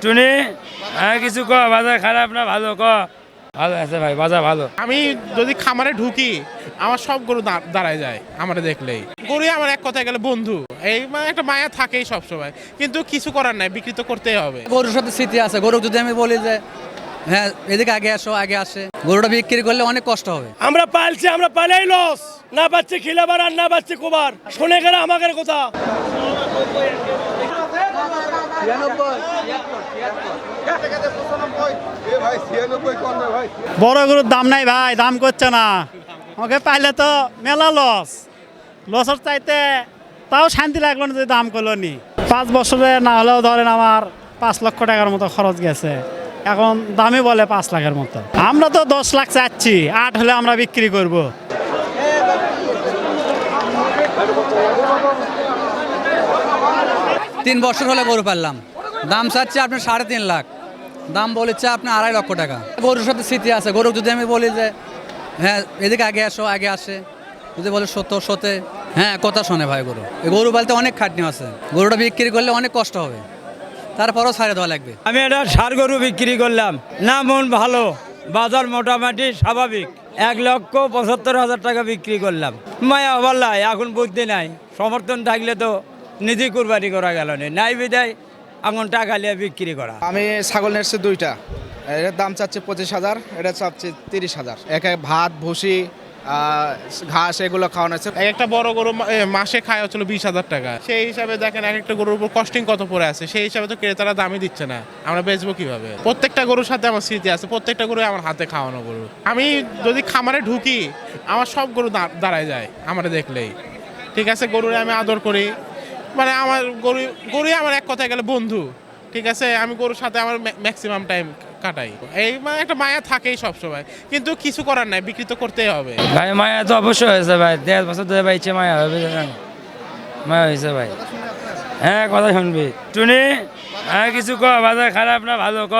টুনি হ্যাঁ কিছু ক বাজার খারাপ না ভালো ক ভালো আছে ভাই বাজার ভালো। আমি যদি খামারে ঢুকি আমার সব গরু দাঁড়ায় যায় আমার দেখলেই। গরুই আমার এক কথায় গেলে বন্ধু, এই মানে একটা মায়া থাকেই সবসময়, কিন্তু কিছু করার নাই, বিক্রি তো করতেই হবে। গরুর সাথে স্মৃতি আছে। গরু যদি আমি বলি যে হ্যাঁ এদিকে আগে আসো আগে আসে, গরুটা বিক্রি করলে অনেক কষ্ট হবে। আমরা পালছি, আমরা পালাই লস, না পাচ্ছি খিলাবার আর না পাচ্ছি কোবার, শুনে গেলে আমাদের কথা। বড় গরুর দাম নাই ভাই, দাম করছে না। ওকে পাইলে তো মেলা লসের চাইতে তাও শান্তি লাগলো না যে দাম করলো নি। 5 বছরে না হলেও ধরেন আমার 5 লক্ষ টাকার মতো খরচ গেছে, এখন দামই বলে 5 লাখের মতো। আমরা তো 10 লাখ চাচ্ছি, 8 হলে আমরা বিক্রি করব। 3 বছর হলে গরু পারলাম, দাম চাচ্ছে আপনার 3.5 লাখ, দাম বলেছে আপনার 2.5 লক্ষ টাকা। গরুর সাথে স্মৃতি আছে। গরু যদি আমি বলি যে হ্যাঁ এদিকে আগে আসো আগে আসে, যদি বলে সতে হ্যাঁ কথা শোনে ভাই। গরু পালতে অনেক খাটনি আছে, গরুটা বিক্রি করলে অনেক কষ্ট হবে, তারপরও ছাড়ে দেওয়া লাগবে। আমি একটা ষাঁড় গরু বিক্রি করলাম, না মন ভালো, বাজার মোটামুটি স্বাভাবিক, 1,75,000 টাকা বিক্রি করলাম। মায়া বললা এখন বুদ্ধি নাই, সমর্থন থাকলে তো নিজে কুরবানি করা গেল নাই বিদায় এখন টাকা নিয়ে বিক্রি করা। আমি ছাগল নিয়েছি 2টা, এটার দাম চাচ্ছে 25,000, এটা চাচ্ছে 30,000। একে ভাত ভুসি ঘাস এগুলো খাওয়ানো হচ্ছে। একটা বড় গরু মাসে খায় হচ্ছিল 20,000 টাকা। সেই হিসাবে দেখেন এক একটা গরুর উপর কস্টিং কত পড়ে আছে, সেই হিসাবে তো ক্রেতারা দামই দিচ্ছে না, আমরা বেচবো কিভাবে? প্রত্যেকটা গরুর সাথে আমার স্মৃতি আছে, প্রত্যেকটা গরু আমার হাতে খাওয়ানো গরু। আমি যদি খামারে ঢুকি আমার সব গরু দাঁড়ায় যায় আমার দেখলেই। ঠিক আছে, গরুরে আমি আদর করি, মানে আমার গরুই আমার এক কথায় গেলে বন্ধু। ঠিক আছে, আমি গরুর সাথে আমার ম্যাক্সিমাম টাইম কাটাই, এই মানে একটা মায়া থাকেই সবসময়, কিন্তু কিছু করার নাই, বিক্রি তো করতেই হবে। ভাই মায়া তো অবশ্যই হয়েছে ভাই, 1.5 বছর ধরে ভাই ইচ্ছে মায়া হবে, মায়া হয়েছে ভাই। হ্যাঁ কথা শুনবি টুনি হ্যাঁ কিছু ক বাজার খারাপ না ভালো ক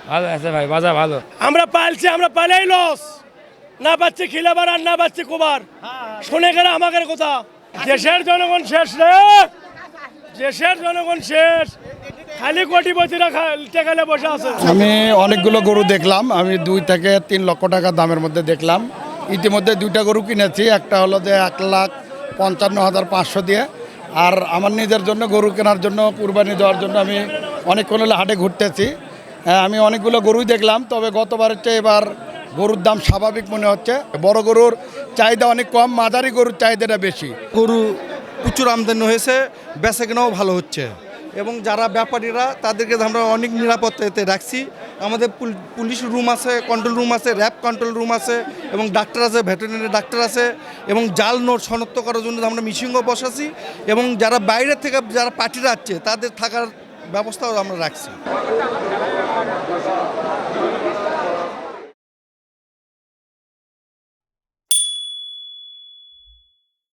ভালো আছে ভাই বাজার ভালো। আমরা পালছি, আমরা পালাই লস, না পাচ্ছি খিলাবার আর না পাচ্ছি কোবার, শুনে গেলে আমাদের কথা। দেশের জনগণ শেষ রে, দেশের জনগণ শেষ, খালি কোটিপতিরা টেকালে বসে আছে। আমি অনেকগুলো গরু দেখলাম, আমি 2 থেকে 3 লক্ষ টাকা দামের মধ্যে দেখলাম। ইতিমধ্যে 2টা গরু কিনেছি, একটা হলো যে 1,55,500 দিয়ে, আর আমার নিজের জন্য গরু কেনার জন্য কুরবানি দেওয়ার জন্য আমি অনেকক্ষণ হলে হাটে ঘুরতেছি। আমি অনেকগুলো গরুই দেখলাম, তবে গতবারের চেয়ে এবার গরুর দাম স্বাভাবিক মনে হচ্ছে। বড় গরুর চাহিদা অনেক কম, মাঝারি গরুর চাহিদাটা বেশি। গরু প্রচুর আমদানি হয়েছে, বেচা কেনাও ভালো হচ্ছে, এবং যারা ব্যাপারীরা তাদেরকে আমরা অনেক নিরাপত্তাতে রাখছি। আমাদের পুলিশ রুম আছে, কন্ট্রোল রুম আছে, র্যাব কন্ট্রোল রুম আছে, এবং ডাক্তার আছে, ভেটেরিনারি ডাক্তার আছে, এবং জাল নোট শনাক্ত করার জন্য আমরা মিশিংও বসাছি, এবং যারা বাইরে থেকে যারা পার্টিরা আসছে তাদের থাকার ব্যবস্থাও আমরা রাখছি।